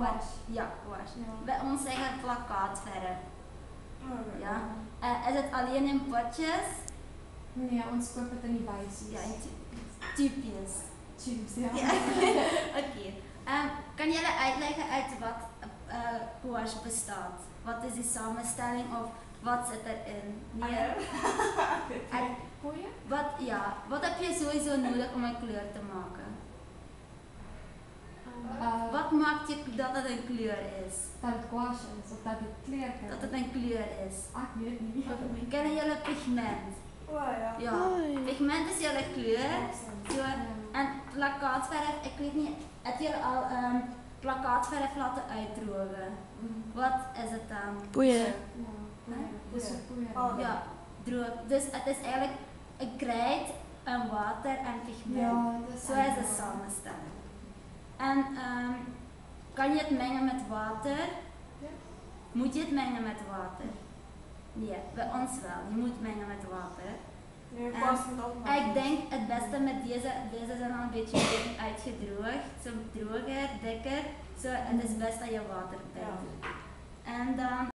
Gouache. Ja, gouache. Ja. Bij ons zeggen we plakkaatverf. Ja. Ja. Is het alleen in potjes? Nee, ons koop het in die buisjes. Ja, in tubjes. Tubes, ja. Ja. Oké. Kan jullie uitleggen uit wat gouache bestaat? Wat is die samenstelling of wat zit erin? Nee. Koeien? Wat heb je sowieso nodig om een kleur te maken? Wat maakt je dat het een kleur is? Dat het gouache is of dat het kleur is. Dat het een kleur is. Ik weet het niet. Kennen jullie pigment? Ja. Ja. Pigment is jullie kleur. Zo. En plakkaatverf, ik weet niet, heb je al plakkaatverf laten uitdrogen? Wat is het dan? Boeien. Ja, dus Ja. koeien. Ja, droog. Dus het is eigenlijk een krijt, een water en pigment. Ja, dat is Zo is de samenstelling. En kan je het mengen met water? Ja. Moet je het mengen met water? Nee, bij ons wel. Je moet mengen met water. Nee, past het ook nog. Ik denk het beste met deze zijn al een beetje uitgedroogd. Zo droger, dikker. Zo, het is best dat je water bij doet. En dan